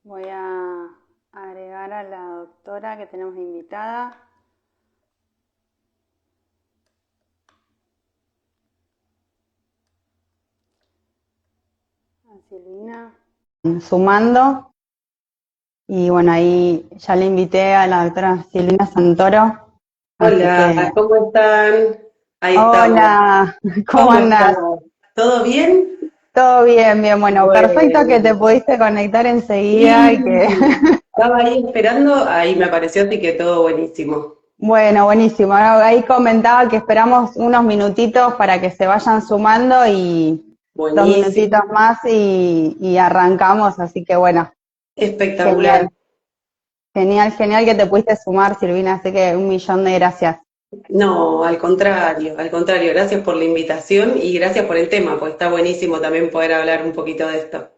Voy a agregar a la doctora que tenemos invitada. A Silvina. Sumando. Y bueno, ahí ya le invité a la doctora Silvina Santoro. Así que, Hola, ¿cómo están? Ahí estamos. hola, ¿cómo ¿Cómo están? andás? ¿Todo bien? Todo bien, bien. Bueno, perfecto que te Bueno, pudiste conectar enseguida y que sí, estaba ahí esperando, ahí me apareció, así que todo buenísimo. bueno, buenísimo. Ahí comentaba que esperamos unos minutitos para que se vayan sumando y 2 minutitos Buenísimo, más y arrancamos. Así que bueno, genial, espectacular. genial, genial que te pudiste sumar, Silvina. Así que 1 millón de gracias. No, al contrario, gracias por la invitación y gracias por el tema, pues está buenísimo también poder hablar un poquito de esto.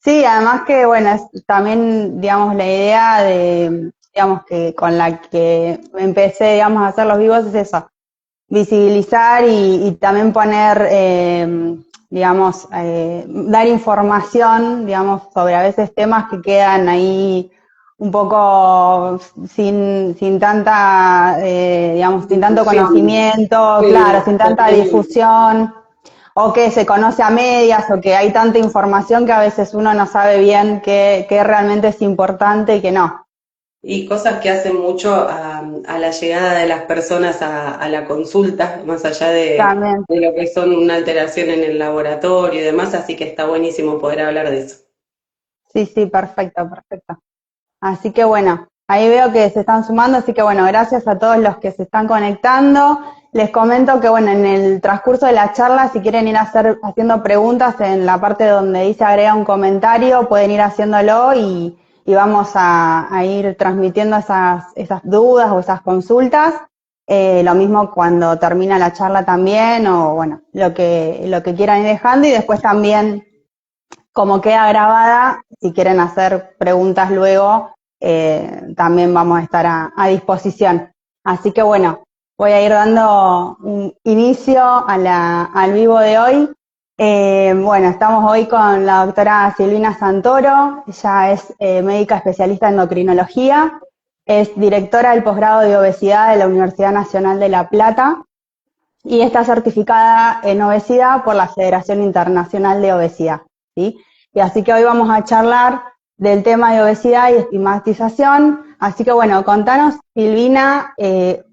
Sí, además que bueno, es también, digamos, la idea de, digamos, que con la que empecé, digamos, a hacer los vivos es eso, visibilizar y también poner, digamos, dar información, digamos, sobre a veces temas que quedan ahí un poco sin tanta, digamos, sin tanto Difusión. conocimiento, claro, Sí, sin tanta totalmente. difusión, o que se conoce a medias, o que hay tanta información que a veces uno no sabe bien qué realmente es importante y qué no. Y cosas que hacen mucho a la llegada de las personas a la consulta, más allá También. de lo que son una alteración en el laboratorio y demás, así que está buenísimo poder hablar de eso. Sí, sí, perfecto, perfecto. Así que bueno, ahí veo que se están sumando, así que bueno, gracias a todos los que se están conectando. Les comento que bueno, en el transcurso de la charla, si quieren ir haciendo preguntas en la parte donde dice agrega un comentario, pueden ir haciéndolo y vamos a ir transmitiendo esas dudas o esas consultas. Lo mismo cuando termina la charla también, o bueno, lo que quieran ir dejando, y después también como queda grabada, si quieren hacer preguntas luego, también vamos a estar a disposición. Así que bueno, voy a ir dando un inicio al vivo de hoy. Bueno, estamos hoy con la doctora Silvina Santoro. Ella es médica especialista en endocrinología, es directora del posgrado de obesidad de la Universidad Nacional de La Plata y está certificada en obesidad por la Federación Internacional de Obesidad, ¿sí? Y así que hoy vamos a charlar del tema de obesidad y estigmatización. Así que bueno, contanos, Silvina,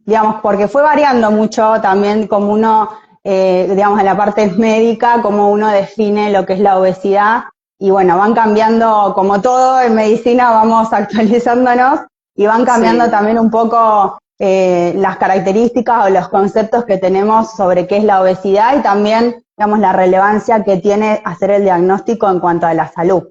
digamos, porque fue variando mucho también como uno, digamos, en la parte médica, cómo uno define lo que es la obesidad. Y bueno, van cambiando, como todo en medicina, vamos actualizándonos y van cambiando Sí. también un poco las características o los conceptos que tenemos sobre qué es la obesidad y también, digamos, la relevancia que tiene hacer el diagnóstico en cuanto a la salud.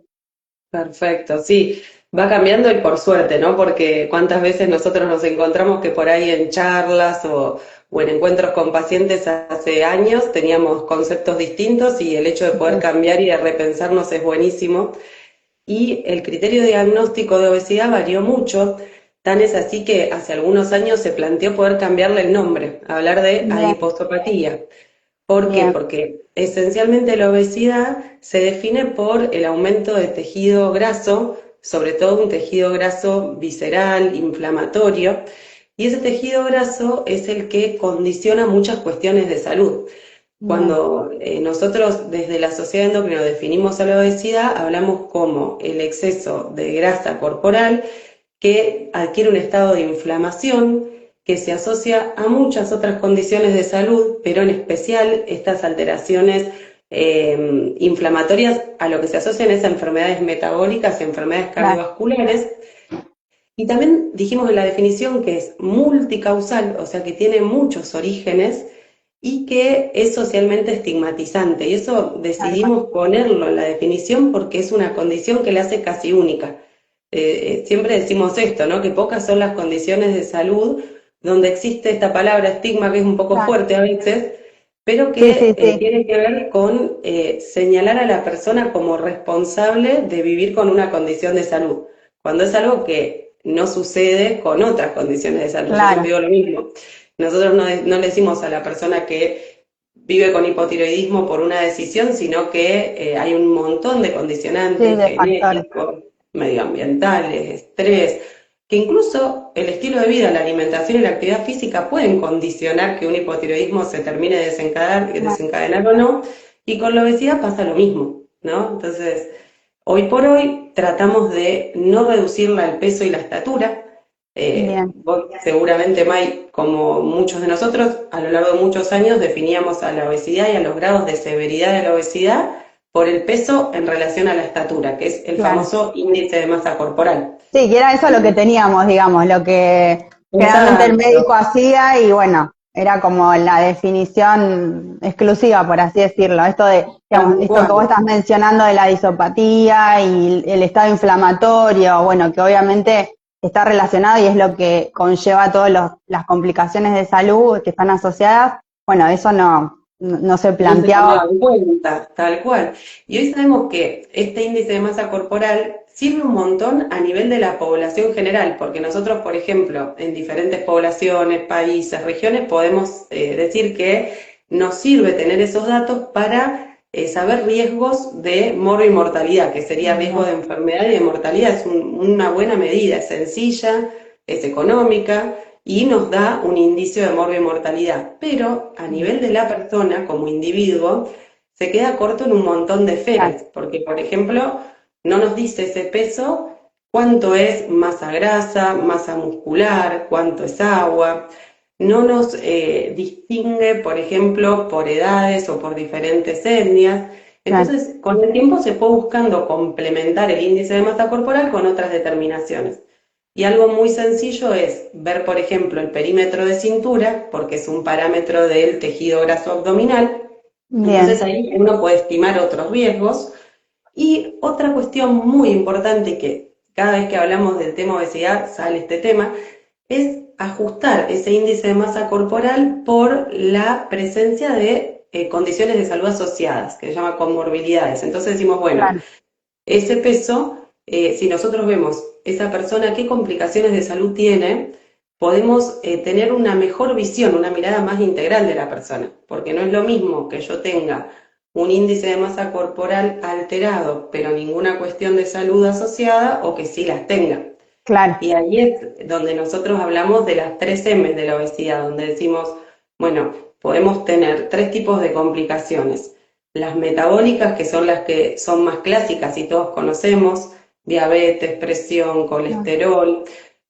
Perfecto, sí, va cambiando y por suerte, ¿no? Porque cuántas veces nosotros nos encontramos que por ahí en charlas o en encuentros con pacientes hace años teníamos conceptos distintos y el hecho de poder cambiar y de repensarnos es buenísimo. Y el criterio de diagnóstico de obesidad varió mucho, tan es así que hace algunos años se planteó poder cambiarle el nombre, hablar de Bien, adipostopatía. ¿Por qué? bien, Porque esencialmente la obesidad se define por el aumento de tejido graso, sobre todo un tejido graso visceral, inflamatorio, y ese tejido graso es el que condiciona muchas cuestiones de salud. bien, Cuando nosotros desde la sociedad endocrina definimos a la obesidad, hablamos como el exceso de grasa corporal que adquiere un estado de inflamación que se asocia a muchas otras condiciones de salud, pero en especial estas alteraciones inflamatorias a lo que se asocian es a enfermedades metabólicas, enfermedades claro, cardiovasculares. Y también dijimos en la definición que es multicausal, o sea que tiene muchos orígenes y que es socialmente estigmatizante. Y eso tal cual. decidimos ponerlo en la definición porque es una condición que la hace casi única. Siempre decimos esto, ¿no? Que pocas son las condiciones de salud donde existe esta palabra estigma que es un poco Claro. fuerte a veces, pero Sí, sí, que sí, tiene que ver con señalar a la persona como responsable de vivir con una condición de salud, cuando es algo que no sucede con otras condiciones de salud. Yo claro. siempre digo lo mismo. Nosotros no le decimos a la persona que vive con hipotiroidismo por una decisión, sino que hay un montón de Sí, condicionantes de factores. genéticos, medioambientales, estrés, que incluso el estilo de vida, la alimentación y la actividad física pueden condicionar que un hipotiroidismo se termine de desencadenar o no, y con la obesidad pasa lo mismo, ¿no? Entonces, hoy por hoy tratamos de no reducirla al peso y la estatura. Bien, Vos seguramente, May, como muchos de nosotros, a lo largo de muchos años definíamos a la obesidad y a los grados de severidad de la obesidad por el peso en relación a la estatura, que es el claro. famoso índice de masa corporal. Sí, que era eso lo que teníamos, digamos, lo que generalmente el Exacto, médico hacía y bueno, era como la definición exclusiva, por así decirlo. Esto de, digamos, tal esto que vos cual. estás mencionando de la disopatía y el estado inflamatorio, bueno, que obviamente está relacionado y es lo que conlleva todas las complicaciones de salud que están asociadas. Bueno, eso no se No se planteaba. tomaba en cuenta, tal cual. Y hoy sabemos que este índice de masa corporal sirve un montón a nivel de la población general, porque nosotros, por ejemplo, en diferentes poblaciones, países, regiones, podemos decir que nos sirve tener esos datos para saber riesgos de mortalidad, que sería riesgo de enfermedad y de mortalidad. Es una buena medida, es sencilla, es económica y nos da un indicio de mortalidad. Pero a nivel de la persona, como individuo, se queda corto en un montón de esferas, porque, por ejemplo, no nos dice ese peso cuánto es masa grasa, masa muscular, cuánto es agua, no nos distingue, por ejemplo, por edades o por diferentes etnias. Claro, Entonces, con el tiempo se fue buscando complementar el índice de masa corporal con otras determinaciones. Y algo muy sencillo es ver, por ejemplo, el perímetro de cintura, porque es un parámetro del tejido graso abdominal. Entonces bien, ahí uno puede estimar otros riesgos. Y otra cuestión muy importante que cada vez que hablamos del tema obesidad sale este tema, es ajustar ese índice de masa corporal por la presencia de condiciones de salud asociadas, que se llama comorbilidades. Entonces decimos, bueno, claro, ese peso, si nosotros vemos esa persona qué complicaciones de salud tiene, podemos tener una mejor visión, una mirada más integral de la persona, porque no es lo mismo que yo tenga un índice de masa corporal alterado, pero ninguna cuestión de salud asociada, o que sí las tenga. claro, Y ahí es donde nosotros hablamos de las 3 M de la obesidad, donde decimos, bueno, podemos tener 3 tipos de complicaciones. Las metabólicas, que son las que son más clásicas y todos conocemos, diabetes, presión, colesterol.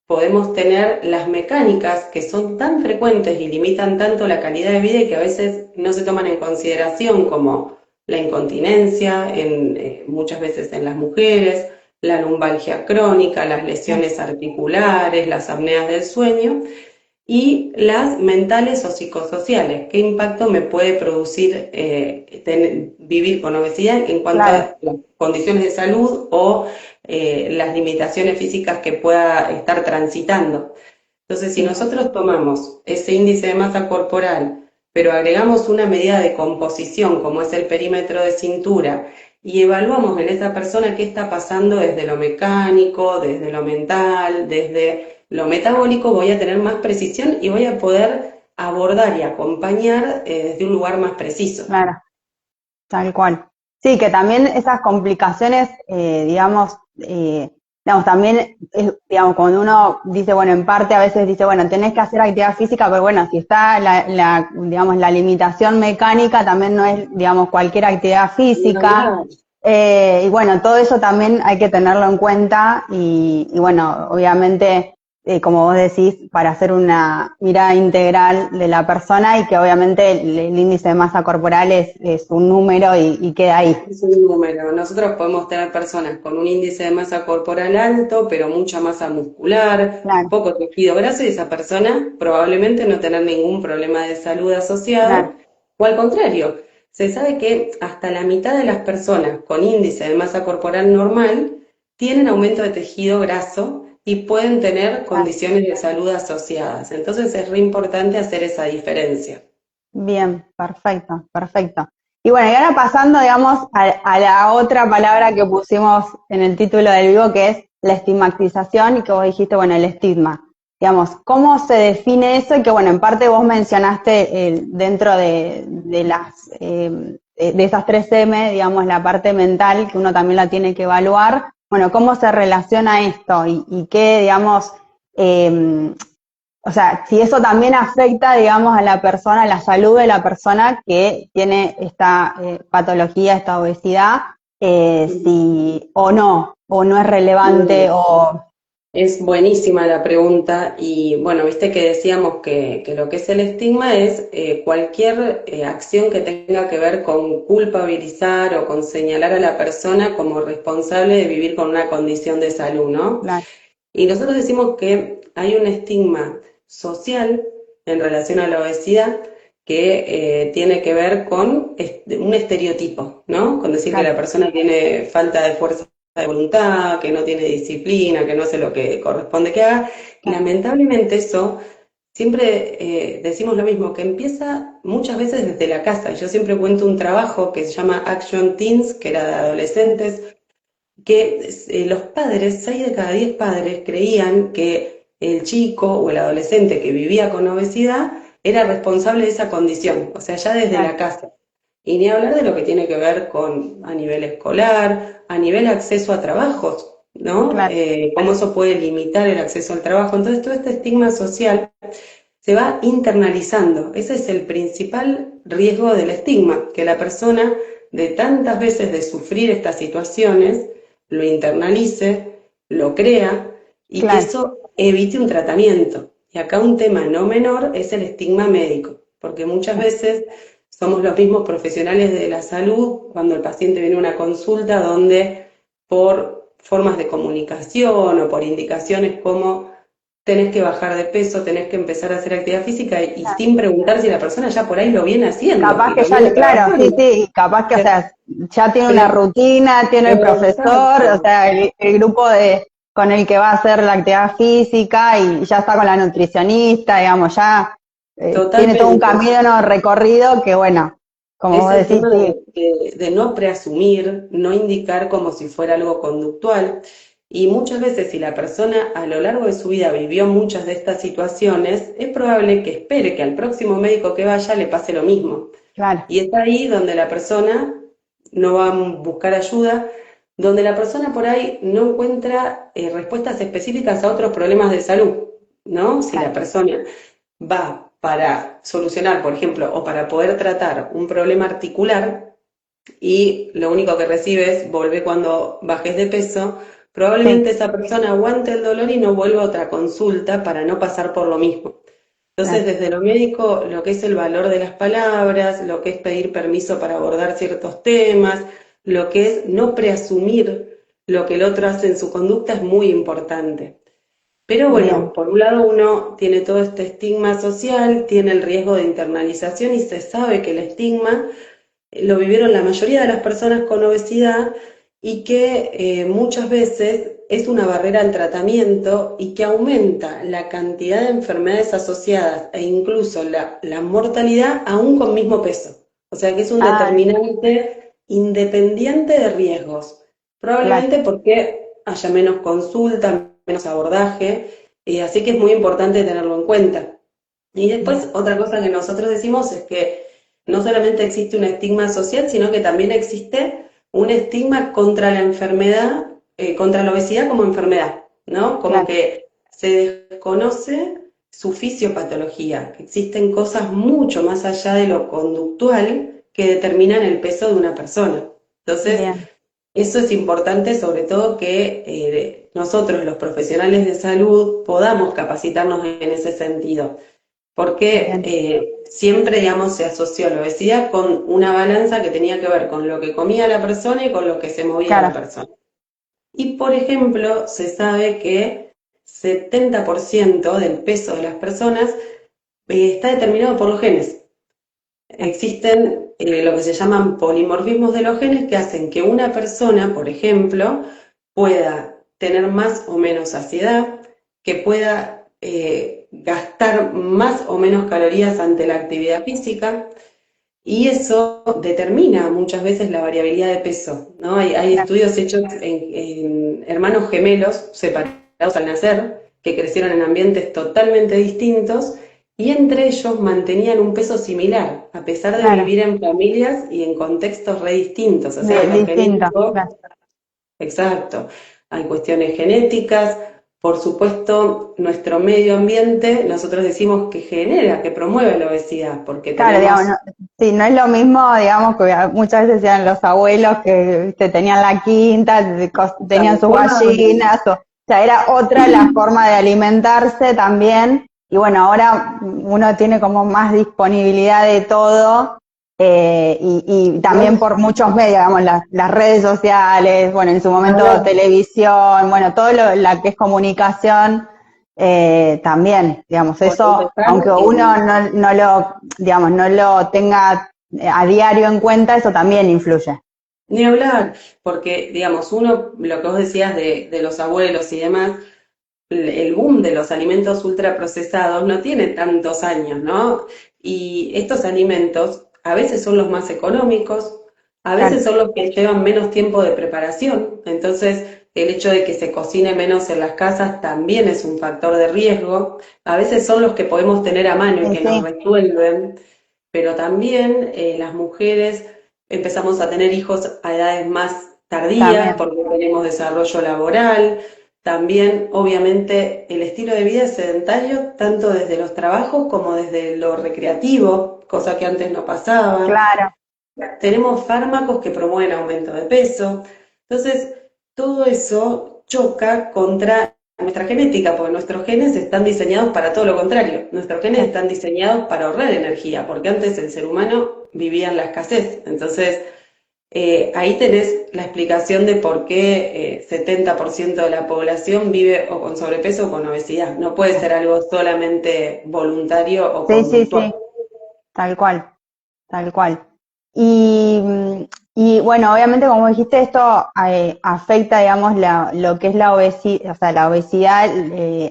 Podemos tener las mecánicas, que son tan frecuentes y limitan tanto la calidad de vida y que a veces no se toman en consideración, como la incontinencia, muchas veces en las mujeres, la lumbalgia crónica, las lesiones articulares, las apneas del sueño, y las mentales o psicosociales. ¿Qué impacto me puede producir vivir con obesidad en cuanto claro, a las condiciones de salud o las limitaciones físicas que pueda estar transitando? Entonces, si sí. nosotros tomamos ese índice de masa corporal, pero agregamos una medida de composición, como es el perímetro de cintura, y evaluamos en esa persona qué está pasando desde lo mecánico, desde lo mental, desde lo metabólico, voy a tener más precisión y voy a poder abordar y acompañar desde un lugar más preciso. Claro, tal cual. Sí, que también esas complicaciones, digamos, también, digamos, cuando uno dice, bueno, en parte a veces dice, bueno, tenés que hacer actividad física, pero bueno, si está digamos, la limitación mecánica, también no es, digamos, cualquier actividad física. No, Y bueno, todo eso también hay que tenerlo en cuenta y bueno, obviamente, como vos decís, para hacer una mirada integral de la persona y que obviamente el índice de masa corporal es un número y queda ahí. es un número. Nosotros podemos tener personas con un índice de masa corporal alto, pero mucha masa muscular, Claro, poco tejido graso, y esa persona probablemente no tener ningún problema de salud asociado, claro, o al contrario. Se sabe que hasta la mitad de las personas con índice de masa corporal normal tienen aumento de tejido graso y pueden tener claro. condiciones de salud asociadas. Entonces es re importante hacer esa diferencia. Bien, perfecto, perfecto. Y bueno, y ahora pasando, digamos, a la otra palabra que pusimos en el título del vivo, que es la estigmatización, y que vos dijiste, bueno, el estigma. Digamos, ¿cómo se define eso? Y que, bueno, en parte vos mencionaste dentro de de esas 3M, digamos, la parte mental, que uno también la tiene que evaluar, bueno, cómo se relaciona esto y qué, digamos, eh, o sea, si eso también afecta, digamos, a la persona, a la salud de la persona que tiene esta patología, esta obesidad, si o no es relevante, Mm. o Es buenísima la pregunta y bueno, viste que decíamos que lo que es el estigma es cualquier acción que tenga que ver con culpabilizar o con señalar a la persona como responsable de vivir con una condición de salud, ¿no? claro, Y nosotros decimos que hay un estigma social en relación a la obesidad que tiene que ver con un estereotipo, ¿no? Con decir que claro, la persona tiene falta de fuerza de voluntad, que no tiene disciplina, que no hace lo que corresponde que haga. Y claro, lamentablemente eso, siempre decimos lo mismo, que empieza muchas veces desde la casa. Yo siempre cuento un trabajo que se llama Action Teens, que era de adolescentes, que los padres, 6 de cada 10 padres, creían que el chico o el adolescente que vivía con obesidad era responsable de esa condición, o sea, ya desde claro, la casa. Y ni hablar de lo que tiene que ver con a nivel escolar, a nivel acceso a trabajos, ¿no? claro, Cómo eso puede limitar el acceso al trabajo. Entonces, todo este estigma social se va internalizando. Ese es el principal riesgo del estigma, que la persona de tantas veces de sufrir estas situaciones lo internalice, lo crea y que claro. eso evite un tratamiento. Y acá un tema no menor es el estigma médico, porque muchas veces somos los mismos profesionales de la salud cuando el paciente viene a una consulta donde por formas de comunicación o por indicaciones como tenés que bajar de peso, tenés que empezar a hacer actividad física y sin preguntar si la persona ya por ahí lo viene haciendo Capaz y que lo ya, viene claro, sí, trabajando. sí, y capaz que, o sea, ya tiene una Pero, rutina, tiene el profesor, o exacto, sea, el grupo con el que va a hacer la actividad física y ya está con la nutricionista, digamos, ya tiene todo un totalmente. camino recorrido que, bueno, como Es vos el decís, tema sí, de no preasumir, no indicar como si fuera algo conductual. Y muchas veces si la persona a lo largo de su vida vivió muchas de estas situaciones, es probable que espere que al próximo médico que vaya le pase lo mismo. claro, Y es ahí donde la persona no va a buscar ayuda, donde la persona por ahí no encuentra respuestas específicas a otros problemas de salud, ¿no? Si la claro, persona va para solucionar, por ejemplo, o para poder tratar un problema articular y lo único que recibe es volver cuando bajes de peso, sí, probablemente esa persona aguante el dolor y no vuelva a otra consulta para no pasar por lo mismo. Entonces, claro, desde lo médico, lo que es el valor de las palabras, lo que es pedir permiso para abordar ciertos temas, lo que es no preasumir lo que el otro hace en su conducta es muy importante. Pero bien, bueno, por un lado uno tiene todo este estigma social, tiene el riesgo de internalización y se sabe que el estigma lo vivieron la mayoría de las personas con obesidad y que muchas veces es una barrera al tratamiento y que aumenta la cantidad de enfermedades asociadas e incluso la mortalidad aún con mismo peso. O sea que es un ah, determinante independiente de riesgos, claro, probablemente porque haya menos consulta, menos abordaje, así que es muy importante tenerlo en cuenta. Y después bien, otra cosa que nosotros decimos es que no solamente existe un estigma social, sino que también existe un estigma contra la enfermedad, contra la obesidad como enfermedad, ¿no? Como claro, que se desconoce su fisiopatología, que existen cosas mucho más allá de lo conductual que determinan el peso de una persona. Entonces, bien, eso es importante, sobre todo que nosotros, los profesionales de salud, podamos capacitarnos en ese sentido porque bien, siempre, digamos, se asoció la obesidad con una balanza que tenía que ver con lo que comía la persona y con lo que se movía la claro, persona. Y, por ejemplo, se sabe que 70% del peso de las personas está determinado por los genes. claro, Existen lo que se llaman polimorfismos de los genes que hacen que una persona, por ejemplo, pueda tener más o menos saciedad, que pueda gastar más o menos calorías ante la actividad física, y eso determina muchas veces la variabilidad de peso, ¿no? Hay claro, estudios hechos en hermanos gemelos separados al nacer, que crecieron en ambientes totalmente distintos y entre ellos mantenían un peso similar, a pesar de claro, vivir en familias y en contextos re distintos. O sea, lo distinto, genético. claro, Exacto. hay cuestiones genéticas, por supuesto, nuestro medio ambiente, nosotros decimos que genera, que promueve la obesidad, porque Claro, digamos, tenemos... no, sí, no es lo mismo, digamos, que muchas veces decían los abuelos que viste, tenían la quinta, tenían La sus forma gallinas, o sea, era otra la forma de alimentarse también, y bueno, ahora uno tiene como más disponibilidad de todo, y también por muchos medios, digamos, las redes sociales, bueno, en su momento de... televisión, bueno, todo la que es comunicación, también, digamos, Por eso, empezar, aunque uno no lo, digamos, no lo tenga a diario en cuenta, eso también influye. ni hablar, porque, digamos, uno, lo que vos decías de los abuelos y demás, el boom de los alimentos ultraprocesados no tiene tantos años, ¿no? Y estos alimentos a veces son los más económicos, a veces Claro, son los que llevan menos tiempo de preparación, entonces el hecho de que se cocine menos en las casas también es un factor de riesgo, a veces son los que podemos tener a mano y sí, que nos sí, resuelven, pero también las mujeres empezamos a tener hijos a edades más tardías también. porque tenemos desarrollo laboral, también, obviamente, el estilo de vida es sedentario, tanto desde los trabajos como desde lo recreativo, cosa que antes no pasaba. Claro, Tenemos fármacos que promueven aumento de peso. Entonces, todo eso choca contra nuestra genética, porque nuestros genes están diseñados para todo lo contrario. Nuestros genes sí, están diseñados para ahorrar energía, porque antes el ser humano vivía en la escasez. Entonces, ahí tenés la explicación de por qué 70% de la población vive o con sobrepeso o con obesidad. No puede ser algo solamente voluntario o sí, sí, conductual. sí, tal cual, tal cual. Y, y bueno, obviamente, como dijiste, esto afecta, digamos, lo que es la obesidad, o sea, la obesidad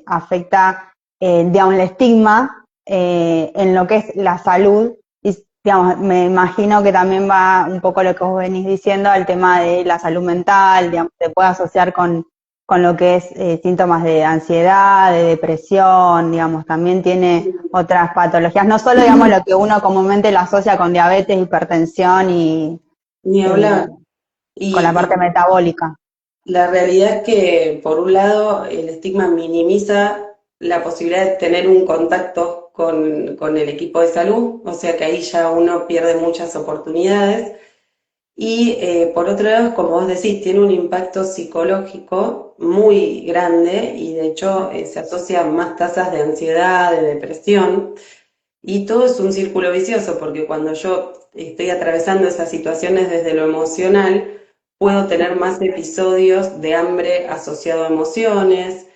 afecta, digamos, el estigma en lo que es la salud. Y, digamos, me imagino que también va un poco lo que vos venís diciendo al tema de la salud mental, digamos, se puede asociar con lo que es síntomas de ansiedad, de depresión, digamos, también tiene otras patologías, no solo, digamos, lo que uno comúnmente lo asocia con diabetes, hipertensión y Ni eh, hablar. con la parte Y metabólica. la realidad es que, por un lado, el estigma minimiza la posibilidad de tener un contacto con el equipo de salud, o sea que ahí ya uno pierde muchas oportunidades. Y por otro lado, como vos decís, tiene un impacto psicológico muy grande y de hecho se asocian más tasas de ansiedad, de depresión, y todo es un círculo vicioso porque cuando yo estoy atravesando esas situaciones desde lo emocional, puedo tener más episodios de hambre asociado a emociones,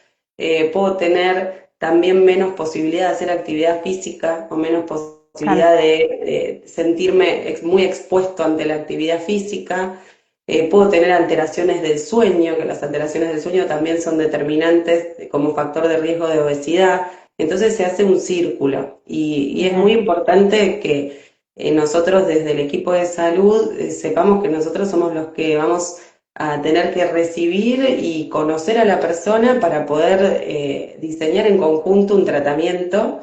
puedo tener también menos posibilidad de hacer actividad física o menos Claro, posibilidad de sentirme muy expuesto ante la actividad física. Puedo tener alteraciones del sueño, que las alteraciones del sueño también son determinantes como factor de riesgo de obesidad. Entonces se hace un círculo y es muy bien, importante que nosotros desde el equipo de salud sepamos que nosotros somos los que vamos a tener que recibir y conocer a la persona para poder diseñar en conjunto un tratamiento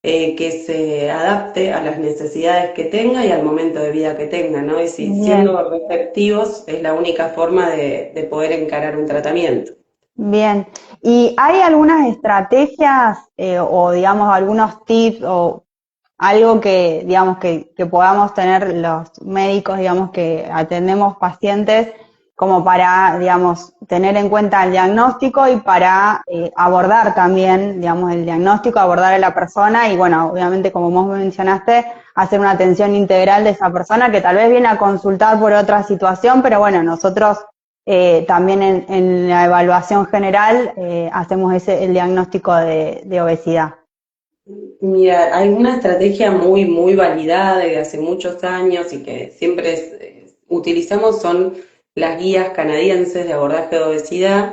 que se adapte a las necesidades que tenga y al momento de vida que tenga, ¿no? Y si bien. siendo receptivos es la única forma de poder encarar un tratamiento. Bien, ¿y hay algunas estrategias o digamos algunos tips o algo que digamos que podamos tener los médicos, digamos que atendemos pacientes como para, digamos, tener en cuenta el diagnóstico y para abordar también, digamos, el diagnóstico, abordar a la persona y bueno, obviamente como vos mencionaste, hacer una atención integral de esa persona que tal vez viene a consultar por otra situación, pero bueno, nosotros también en la evaluación general hacemos el diagnóstico de obesidad. Mira, hay una estrategia muy validada desde hace muchos años y que siempre utilizamos son las guías canadienses de abordaje de obesidad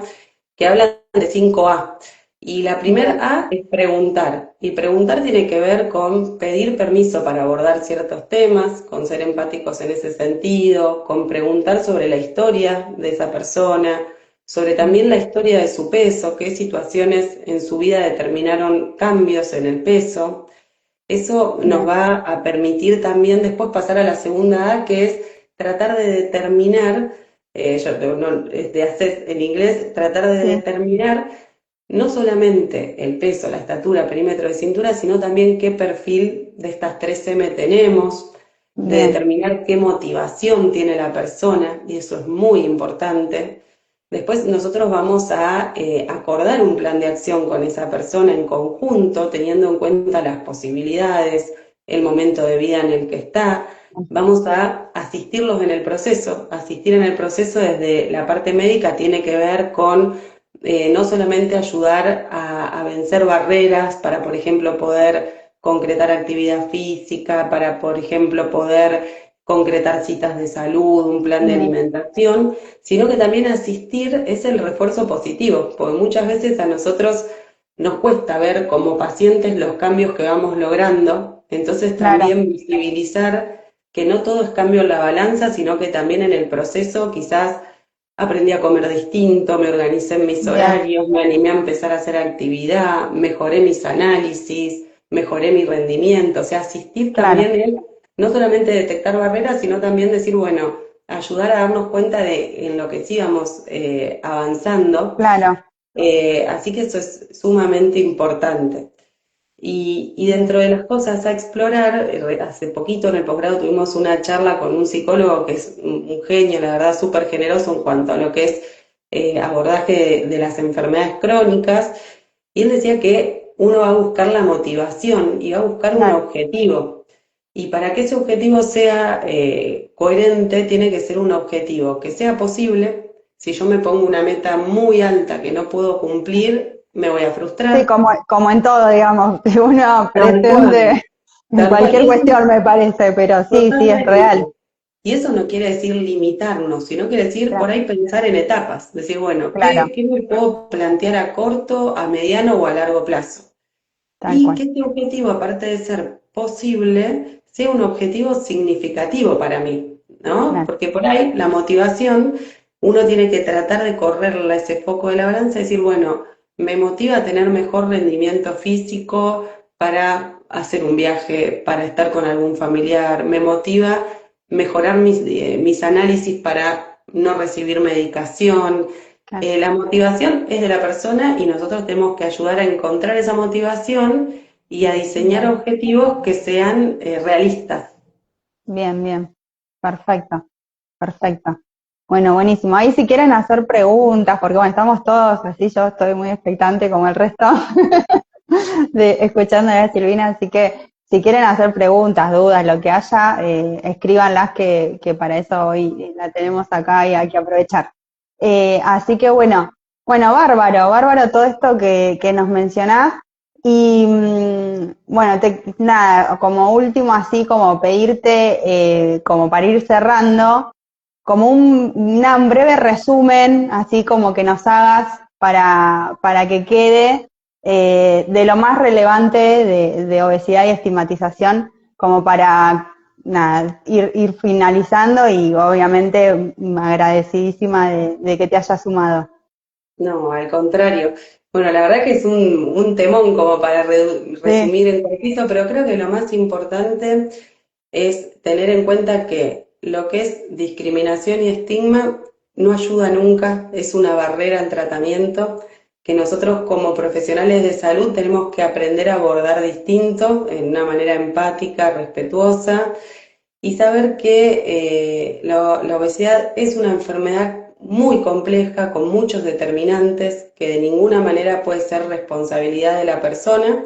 que hablan de 5A. Y la primera Bien, A es preguntar. Y preguntar tiene que ver con pedir permiso para abordar ciertos temas, con ser empáticos en ese sentido, con preguntar sobre la historia de esa persona, sobre también la historia de su peso, qué situaciones en su vida determinaron cambios en el peso. Eso nos bien, va a permitir también después pasar a la segunda A, que es tratar de determinar de hacer en inglés, tratar de sí, determinar no solamente el peso, la estatura, perímetro de cintura, sino también qué perfil de estas 3M tenemos, de bien, determinar qué motivación tiene la persona, y eso es muy importante. Después nosotros vamos a acordar un plan de acción con esa persona en conjunto, teniendo en cuenta las posibilidades, el momento de vida en el que está. Vamos a asistirlos en el proceso. Asistir en el proceso desde la parte médica tiene que ver con no solamente ayudar a vencer barreras para, por ejemplo, poder concretar actividad física, para, por ejemplo, poder concretar citas de salud, un plan de bien, alimentación, sino que también asistir es el refuerzo positivo, porque muchas veces a nosotros nos cuesta ver como pacientes los cambios que vamos logrando, entonces claro, también visibilizar que no todo es cambio en la balanza, sino que también en el proceso quizás aprendí a comer distinto, me organicé en mis bien, horarios, me animé a empezar a hacer actividad, mejoré mis análisis, mejoré mi rendimiento, o sea, asistir claro, también es no solamente detectar barreras, sino también decir, bueno, ayudar a darnos cuenta de en lo que sí vamos avanzando. claro, Así que eso es sumamente importante. Y bien, dentro de las cosas a explorar, hace poquito en el posgrado tuvimos una charla con un psicólogo que es un genio, la verdad, súper generoso en cuanto a lo que es abordaje de las enfermedades crónicas, y él decía que uno va a buscar la motivación y va a buscar un claro. objetivo. Y para que ese objetivo sea coherente, tiene que ser un objetivo que sea posible. Si yo me pongo una meta muy alta que no puedo cumplir, me voy a Sí, frustrar. como en todo, digamos, que uno Tal cual, pretende en tal cual. Y cualquier eso cuestión, me parece, pero sí, sí, es real. totalmente. Y eso no quiere decir limitarnos, sino quiere decir por Claro, ahí pensar en etapas. Decir, bueno, claro, ¿qué me puedo plantear a corto, a mediano o a largo plazo? tal Y que cual. este objetivo, aparte de ser posible, sea un objetivo significativo para mí, ¿no? Claro, Porque por ahí la motivación, uno tiene que tratar de correrla ese foco de la balanza y decir, bueno, me motiva a tener mejor rendimiento físico para hacer un viaje, para estar con algún familiar, me motiva mejorar mis análisis para no recibir medicación. claro. La motivación es de la persona y nosotros tenemos que ayudar a encontrar esa motivación y a diseñar Bien, objetivos que sean realistas. bien, bien. Perfecto, perfecto. Bueno, buenísimo. Ahí si quieren hacer preguntas, porque bueno, estamos todos así, yo estoy muy expectante como el resto de escuchando a Silvina, así que si quieren hacer preguntas, dudas, lo que haya, escríbanlas que para eso hoy la tenemos acá y hay que aprovechar. Así que bueno, bárbaro, bárbaro todo esto que nos mencionás. Y bueno, nada, como último, así como pedirte, como para ir cerrando, como un breve resumen, así como que nos hagas para que quede de lo más relevante de obesidad y estigmatización, como para nada, ir finalizando y obviamente agradecidísima de que te hayas sumado. No, al contrario. Bueno, la verdad que es un temón como para Sí, resumir en cortito, pero creo que lo más importante es tener en cuenta que lo que es discriminación y estigma no ayuda nunca, es una barrera al tratamiento que nosotros como profesionales de salud tenemos que aprender a abordar distinto, en una manera empática, respetuosa, y saber que la obesidad es una enfermedad muy compleja, con muchos determinantes, que de ninguna manera puede ser responsabilidad de la persona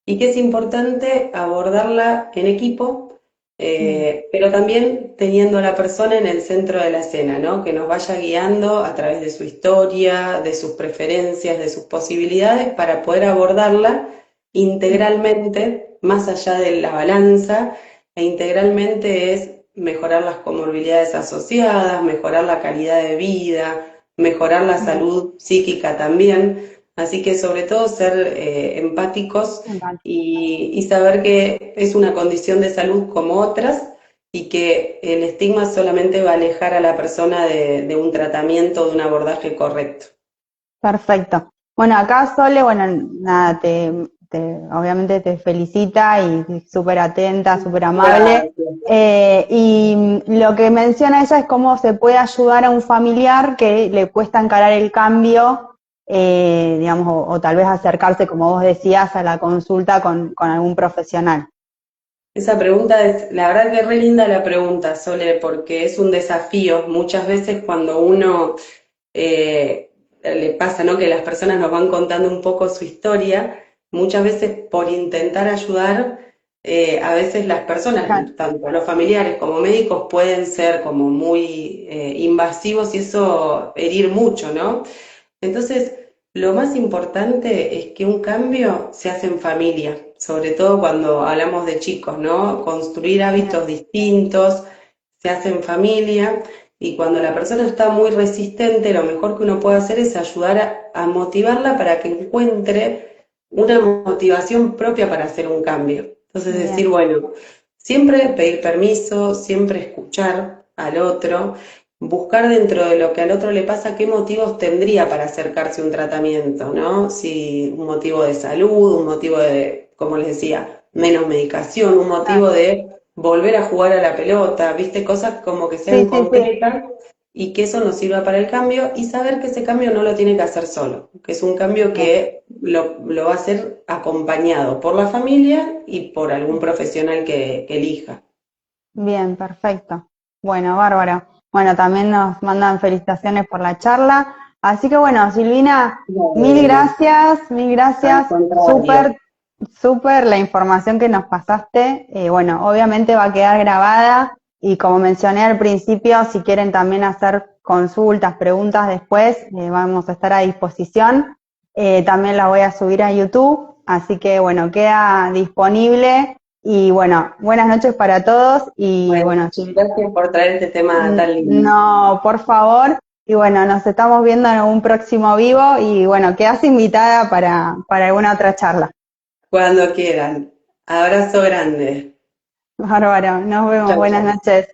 y que es importante abordarla en equipo, bien, pero también teniendo a la persona en el centro de la escena, ¿no? Que nos vaya guiando a través de su historia, de sus preferencias, de sus posibilidades, para poder abordarla integralmente, más allá de la balanza, e integralmente es mejorar las comorbilidades asociadas, mejorar la calidad de vida, mejorar la bien. salud psíquica también. Así que sobre todo ser empáticos Vale. y saber que es una condición de salud como otras y que el estigma solamente va a alejar a la persona de un tratamiento, de un abordaje correcto. Perfecto. Bueno, acá Sole, bueno, nada, obviamente te felicita y súper atenta, súper amable. Gracias. Y lo que menciona ella es cómo se puede ayudar a un familiar que le cuesta encarar el cambio, digamos, o tal vez acercarse, como vos decías, a la consulta con algún profesional. Esa pregunta es, la verdad que es re linda la pregunta, Sole, porque es un desafío. Muchas veces cuando uno le pasa, ¿no? Que las personas nos van contando un poco su historia, muchas veces por intentar ayudar, a veces las personas, Claro. tanto los familiares como médicos, pueden ser como muy invasivos y eso herir mucho, ¿no? Entonces, lo más importante es que un cambio se hace en familia, sobre todo cuando hablamos de chicos, ¿no? Construir hábitos Bien, distintos se hace en familia y cuando la persona está muy resistente, lo mejor que uno puede hacer es ayudar a motivarla para que encuentre una motivación propia para hacer un cambio. Entonces, decir, bien, bueno, siempre pedir permiso, siempre escuchar al otro, buscar dentro de lo que al otro le pasa qué motivos tendría para acercarse a un tratamiento, ¿no? Si un motivo de salud, un motivo de, como les decía, menos medicación, un motivo claro. de volver a jugar a la pelota, ¿viste? Cosas como que sean Sí, sí, sí. concretas y que eso nos sirva para el cambio y saber que ese cambio no lo tiene que hacer solo, que es un cambio Bien, que lo va a hacer acompañado por la familia y por algún profesional que elija. bien, perfecto. Bueno, bárbaro. Bueno, también nos mandan felicitaciones por la charla. Así que bueno, Silvina, Bueno, mil al gracias. contrario. Súper, súper la información que nos pasaste. Bueno, obviamente va a quedar grabada y como mencioné al principio, si quieren también hacer consultas, preguntas después, vamos a estar a disposición. También la voy a subir a YouTube, así que bueno, queda disponible. Y bueno, buenas noches para todos y Bueno, bueno, sí, gracias por traer este tema tan lindo. no, por favor. Y bueno, nos estamos viendo en un próximo vivo y bueno, quedas invitada para alguna otra charla. Cuando quieran. Abrazo grande. Bárbaro, nos vemos, Chau, buenas chau. noches.